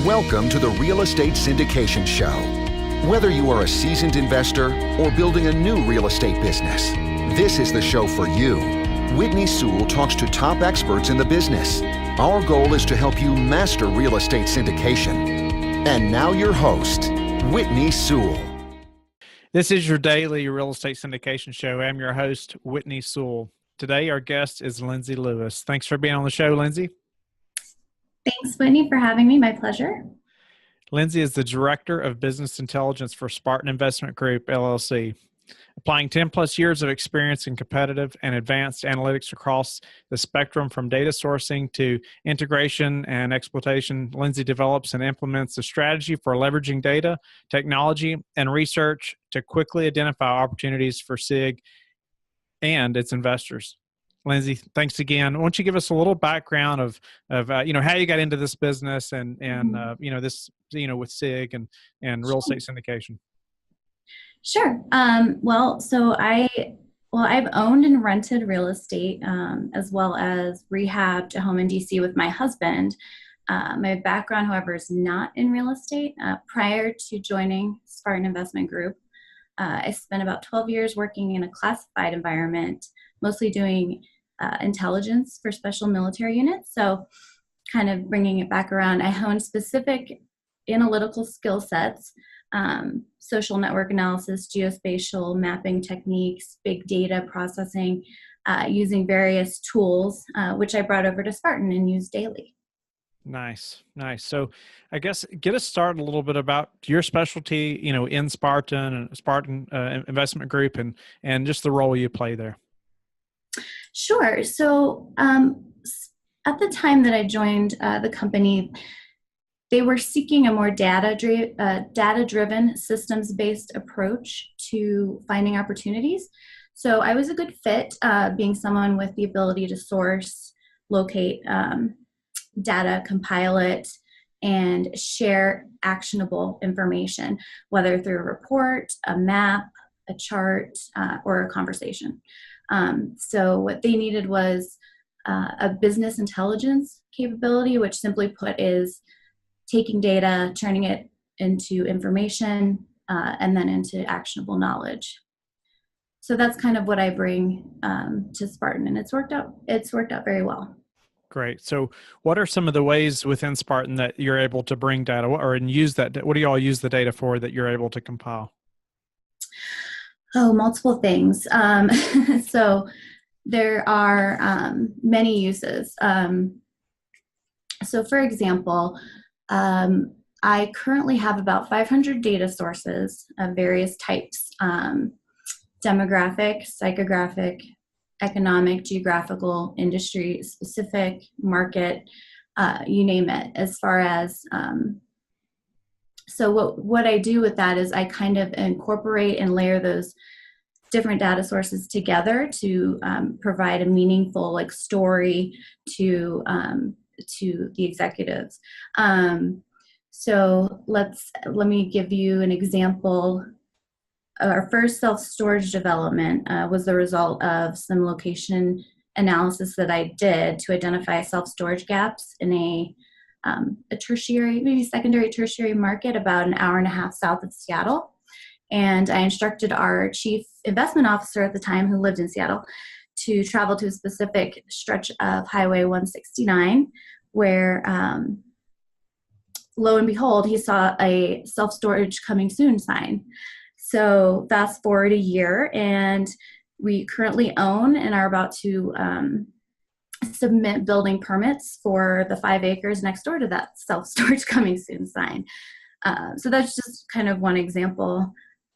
Welcome to the Real Estate Syndication Show. Whether you are a seasoned investor or building a new real estate business, this is the show for you. Whitney Sewell talks to top experts in the business. Our goal is to help you master real estate syndication. And now your host, Whitney Sewell. This is your daily real estate syndication show. I'm your host, Whitney Sewell. Today, our guest is Lindsay Lewis. Thanks for being on the show, Lindsay. Thanks, Whitney, for having me. My pleasure. Lindsay is the Director of Business Intelligence for Spartan Investment Group, LLC. Applying 10 plus years of experience in competitive and advanced analytics across the spectrum from data sourcing to integration and exploitation, Lindsay develops and implements a strategy for leveraging data, technology, and research to quickly identify opportunities for SIG and its investors. Lindsay, thanks again. Why don't you give us a little background of how you got into this business and with SIG and real estate syndication? Sure. I've owned and rented real estate as well as rehabbed a home in DC with my husband. My background, however, is not in real estate. Prior to joining Spartan Investment Group, I spent about 12 years working in a classified environment, mostly doing intelligence for special military units. So kind of bringing it back around, I honed specific analytical skill sets, social network analysis, geospatial mapping techniques, big data processing, using various tools, which I brought over to Spartan and use daily. Nice. So I guess get us started a little bit about your specialty, in Spartan Investment Group and just the role you play there. Sure. So at the time that I joined the company, they were seeking a more data-driven, systems-based approach to finding opportunities. So I was a good fit, being someone with the ability to source, locate data, compile it, and share actionable information, whether through a report, a map, a chart, or a conversation. So what they needed was a business intelligence capability, which simply put is taking data, turning it into information, and then into actionable knowledge. So that's kind of what I bring to Spartan, and it's worked out very well. Great. So what are some of the ways within Spartan that you're able to bring data and use that? What do you all use the data for that you're able to compile? Oh, multiple things. So there are many uses. So for example, I currently have about 500 data sources of various types, demographic, psychographic, economic, geographical, industry specific, market, you name it. As far as, so what I do with that is I kind of incorporate and layer those different data sources together to provide a meaningful story to the executives. So let me give you an example. Our first self-storage development was the result of some location analysis that I did to identify self-storage gaps in a tertiary, maybe secondary tertiary market about an hour and a half south of Seattle. And I instructed our chief investment officer at the time, who lived in Seattle, to travel to a specific stretch of Highway 169 where, lo and behold, he saw a self-storage coming soon sign. So fast forward a year, and we currently own and are about to submit building permits for the 5 acres next door to that self-storage coming soon sign. So that's just kind of one example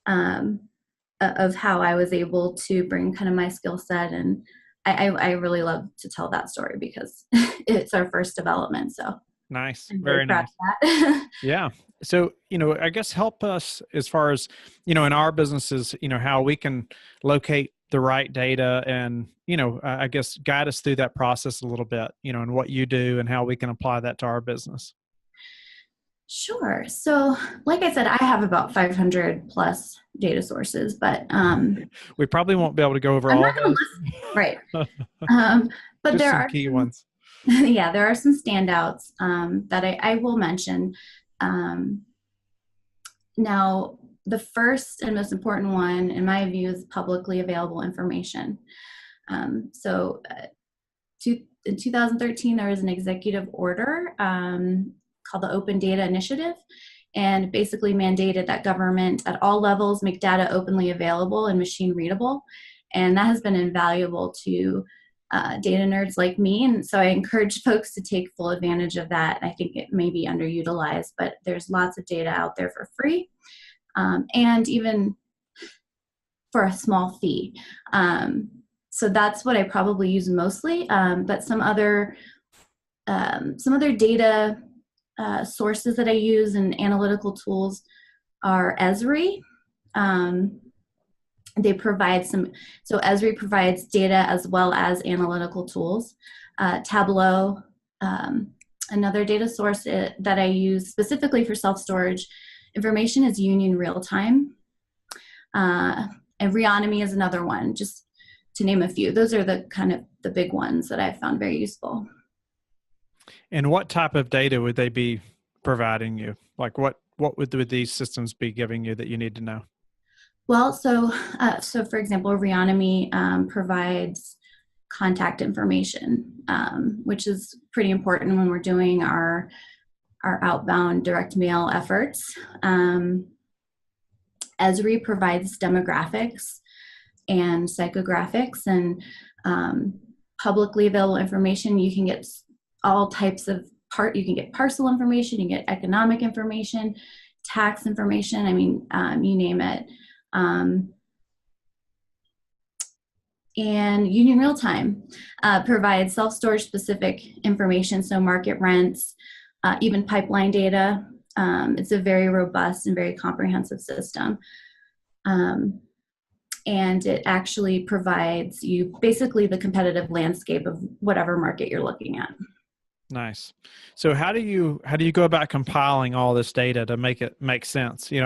of how I was able to bring kind of my skill set. And I really love to tell that story because it's our first development. So nice. I'm very nice. Yeah. So, I guess help us as far as, in our businesses, how we can locate the right data and, I guess guide us through that process a little bit, and what you do and how we can apply that to our business. Sure. So like I said, I have about 500 plus data sources, but we probably won't be able to go over all of those. Right. But just there some are key ones. Yeah, there are some standouts that I will mention. Um, Now, the first and most important one, in my view, is publicly available information. So, in 2013, there was an executive order called the Open Data Initiative, and basically mandated that government at all levels make data openly available and machine readable. And that has been invaluable to data nerds like me. And so I encourage folks to take full advantage of that. I think it may be underutilized, but there's lots of data out there for free, and even for a small fee. So that's what I probably use mostly. But some other data sources that I use and analytical tools are Esri. They provide so Esri provides data as well as analytical tools. Tableau, another data source that I use specifically for self-storage information, is Union Real-Time. And Reonomy is another one, just to name a few. Those are the kind of the big ones that I've found very useful. And what type of data would they be providing you? Like what would these systems be giving you that you need to know? Well, so for example, Reonomy provides contact information, which is pretty important when we're doing our outbound direct mail efforts. Esri provides demographics and psychographics, and publicly available information. You can get all types of you can get parcel information, you can get economic information, tax information, I mean, you name it. And Union Real-Time provides self-storage specific information, so market rents, even pipeline data. It's a very robust and very comprehensive system. And it actually provides you basically the competitive landscape of whatever market you're looking at. Nice. So how do you go about compiling all this data to make it make sense? If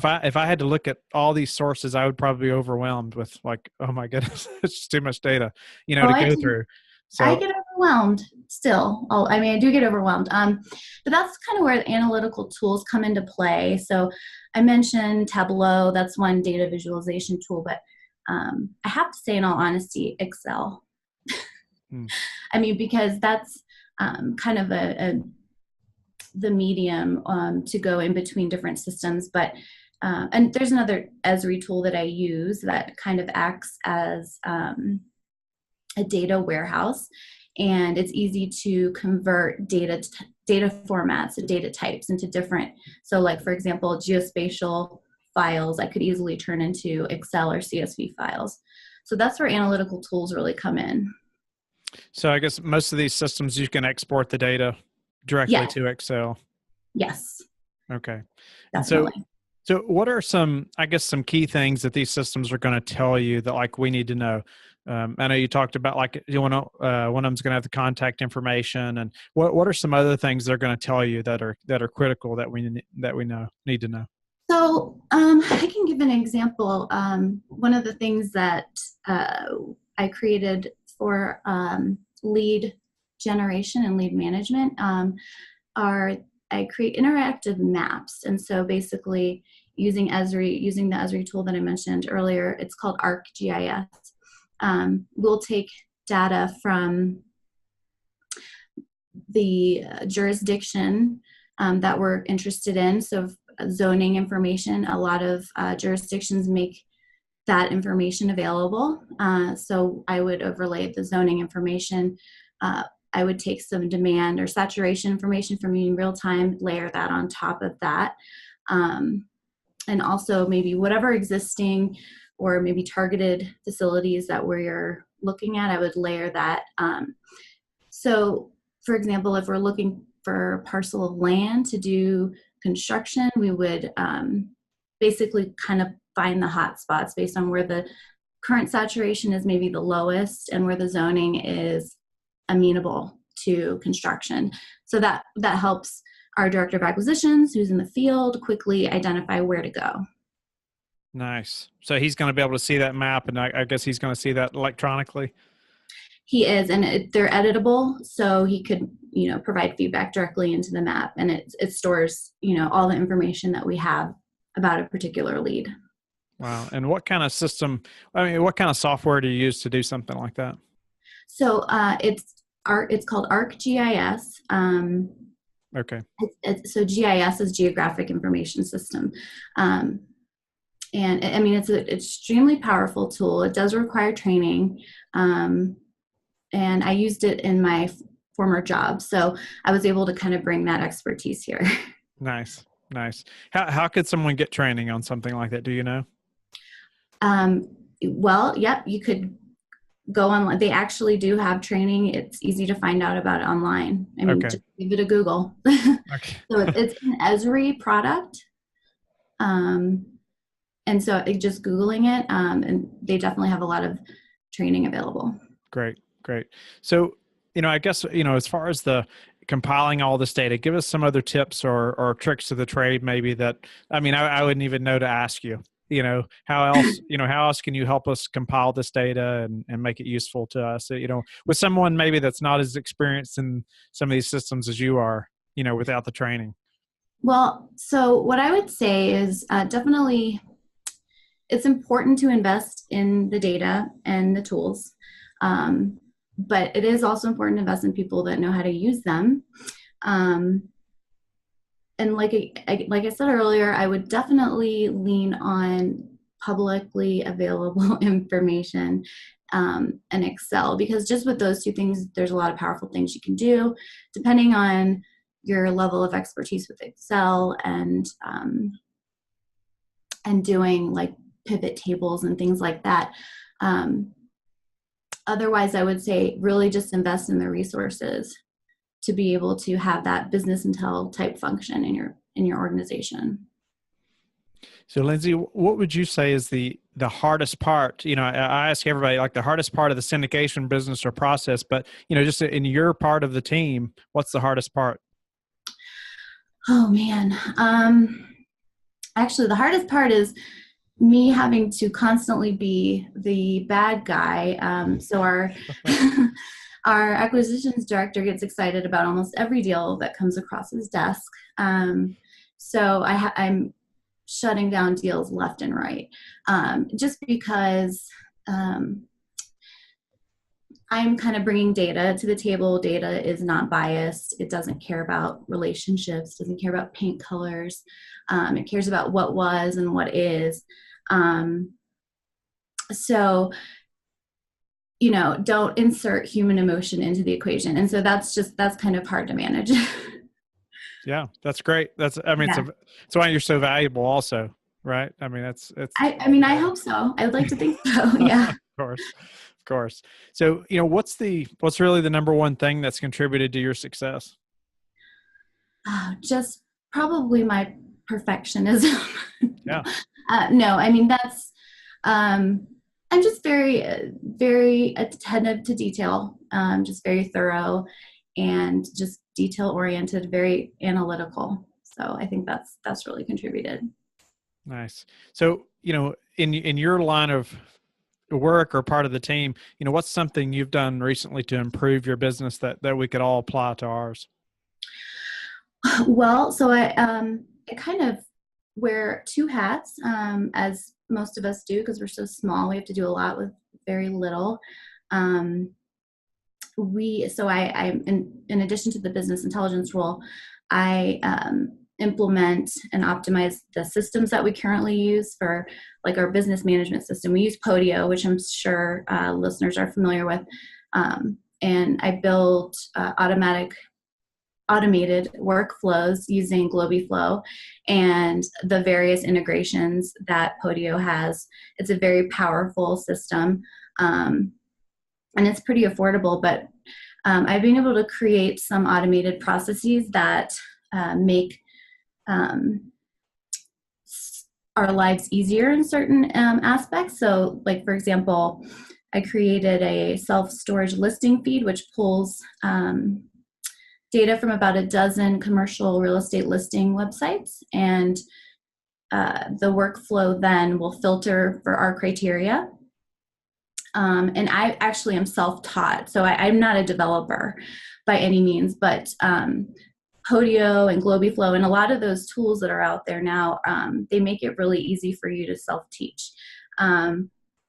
I had to look at all these sources, I would probably be overwhelmed with like, oh my goodness, it's just too much data, to go through. So I get overwhelmed still. I do get overwhelmed. But that's kind of where the analytical tools come into play. So I mentioned Tableau, that's one data visualization tool, but I have to say, in all honesty, Excel. I mean, because that's kind of the medium to go in between different systems. But and there's another Esri tool that I use that kind of acts as a data warehouse, and it's easy to convert data formats and data types into different. So, like for example, geospatial files I could easily turn into Excel or CSV files. So that's where analytical tools really come in. So I guess most of these systems you can export the data directly to Excel. Yes. Okay. Definitely. And so what are some key things that these systems are going to tell you that like we need to know? I know you talked about like one of them's going to have the contact information, and what are some other things they're going to tell you that are critical that we need to know? So I can give an example. One of the things that I created for lead generation and lead management I create interactive maps. And so basically using the Esri tool that I mentioned earlier, it's called ArcGIS. We'll take data from the jurisdiction that we're interested in. So zoning information, a lot of jurisdictions make that information available. So I would overlay the zoning information. I would take some demand or saturation information from Union Real-Time, layer that on top of that. And also maybe whatever existing or maybe targeted facilities that we're looking at, I would layer that. So for example, if we're looking for a parcel of land to do construction, we would basically kind of find the hot spots based on where the current saturation is maybe the lowest and where the zoning is amenable to construction. So that helps our director of acquisitions, who's in the field, quickly identify where to go. Nice. So he's going to be able to see that map, and I guess he's going to see that electronically. He is, and they're editable, so he could, provide feedback directly into the map, and it stores, all the information that we have about a particular lead. Wow. And what kind of system, what kind of software do you use to do something like that? So it's called ArcGIS. Okay. So GIS is Geographic Information System. And it's an extremely powerful tool. It does require training. And I used it in my former job. So I was able to kind of bring that expertise here. Nice. How could someone get training on something like that? Do you know? Well, yep, you could go online. They actually do have training. It's easy to find out about it online. Just give it a Google. Okay. So it's an Esri product. And so just Googling it, and they definitely have a lot of training available. Great. So, I guess, as far as the compiling all this data, give us some other tips or tricks of the trade, maybe that, I wouldn't even know to ask you. How else can you help us compile this data and make it useful to us, with someone maybe that's not as experienced in some of these systems as you are, without the training? Well, so what I would say is definitely it's important to invest in the data and the tools. But it is also important to invest in people that know how to use them. And like I said earlier, I would definitely lean on publicly available information and Excel, because just with those two things, there's a lot of powerful things you can do depending on your level of expertise with Excel and doing like pivot tables and things like that. Otherwise, I would say really just invest in the resources to be able to have that business intel type function in your organization. So, Lindsay, what would you say is the hardest part? I ask everybody, like, the hardest part of the syndication business or process, but just in your part of the team, what's the hardest part? Oh man, actually, the hardest part is me having to constantly be the bad guy. So our our acquisitions director gets excited about almost every deal that comes across his desk. So I'm shutting down deals left and right, just because I'm kind of bringing data to the table. Data is not biased. It doesn't care about relationships, doesn't care about paint colors. It cares about what was and what is. So, don't insert human emotion into the equation. And so that's kind of hard to manage. Yeah, that's great. It's why you're so valuable also, right? I hope so. I would like to think so. Yeah. Of course. So, what's really the number one thing that's contributed to your success? Just probably my perfectionism. Yeah. No, that's, I'm just very, very attentive to detail, just very thorough and just detail oriented, very analytical. So I think that's really contributed. Nice. So, in your line of work or part of the team, what's something you've done recently to improve your business that we could all apply to ours? Well, so I kind of wear two hats, as most of us do, because we're so small. We have to do a lot with very little. I in addition to the business intelligence role, I implement and optimize the systems that we currently use for like our business management system. We use Podio, which I'm sure listeners are familiar with. And I build automated workflows using GlobiFlow and the various integrations that Podio has. It's a very powerful system, and it's pretty affordable, but I've been able to create some automated processes that make our lives easier in certain aspects. So, like, for example, I created a self-storage listing feed, which pulls data from about a dozen commercial real estate listing websites, and the workflow then will filter for our criteria And I actually am self-taught, so I'm not a developer by any means, but Podio and Globiflow and a lot of those tools that are out there now, they make it really easy for you to self-teach.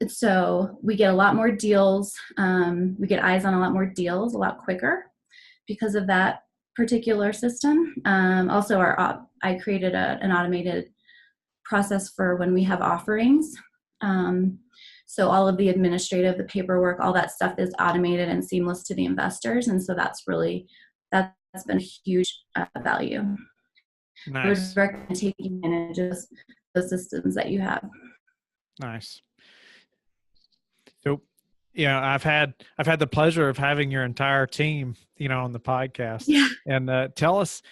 So we get a lot more deals. We get eyes on a lot more deals a lot quicker because of that particular system. Also, I created an automated process for when we have offerings. So all of the administrative, the paperwork, all that stuff is automated and seamless to the investors. And so that's been a huge value. Nice. I would recommend taking advantage of those systems that you have. Nice. So, I've had the pleasure of having your entire team, on the podcast. Yeah. And tell us,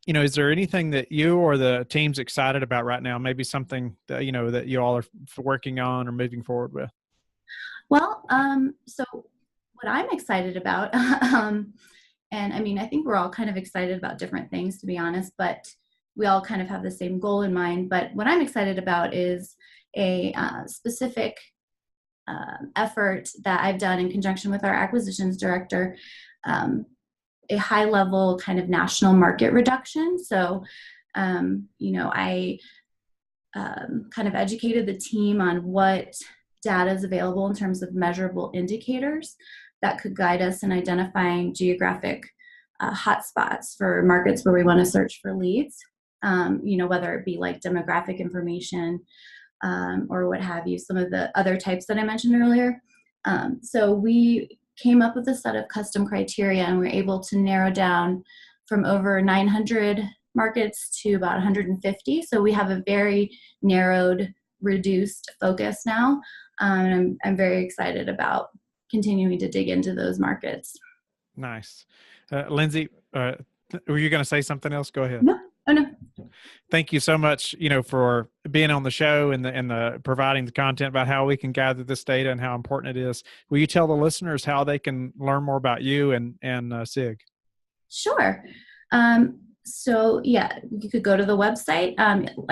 is there anything that you or the team's excited about right now? Maybe something that, that you all are working on or moving forward with? Well, so what I'm excited about, and I mean, I think we're all kind of excited about different things, to be honest, but we all kind of have the same goal in mind. But what I'm excited about is a specific effort that I've done in conjunction with our acquisitions director, a high level kind of national market reduction. So, I kind of educated the team on what data is available in terms of measurable indicators that could guide us in identifying geographic hotspots for markets where we want to search for leads, whether it be like demographic information or what have you, some of the other types that I mentioned earlier. So we came up with a set of custom criteria, and we're able to narrow down from over 900 markets to about 150. So we have a very narrowed, reduced focus now. I'm very excited about continuing to dig into those markets. Nice. Lindsay, were you going to say something else? Go ahead. No. Oh, no. Thank you so much, for being on the show and the providing the content about how we can gather this data and how important it is. Will you tell the listeners how they can learn more about you and SIG? Sure. So yeah, you could go to the website.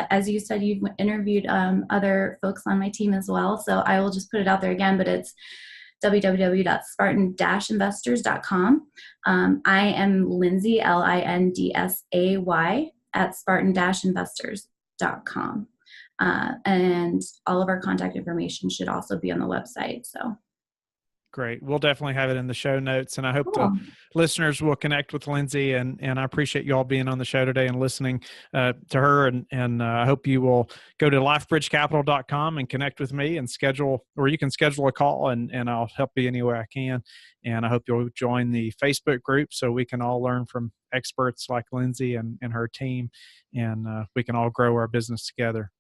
As you said, you've interviewed other folks on my team as well. So I will just put it out there again, but it's www.spartan-investors.com. I am Lindsay, LINDSAY, at spartan-investors.com. And all of our contact information should also be on the website. So great. We'll definitely have it in the show notes. And I hope cool. the listeners will connect with Lindsay. And I appreciate you all being on the show today and listening to her. And I hope you will go to lifebridgecapital.com and connect with me and you can schedule a call and I'll help you any way I can. And I hope you'll join the Facebook group so we can all learn from experts like Lindsay and her team. And we can all grow our business together.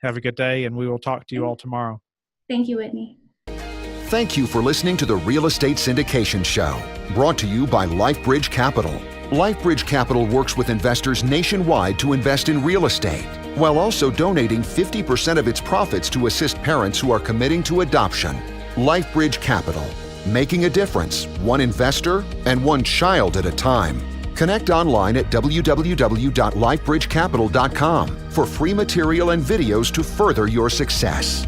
Have a good day, and we will talk to you all tomorrow. Thank you, Whitney. Thank you for listening to the Real Estate Syndication Show, brought to you by LifeBridge Capital. LifeBridge Capital works with investors nationwide to invest in real estate, while also donating 50% of its profits to assist parents who are committing to adoption. LifeBridge Capital, making a difference, one investor and one child at a time. Connect online at www.lifebridgecapital.com for free material and videos to further your success.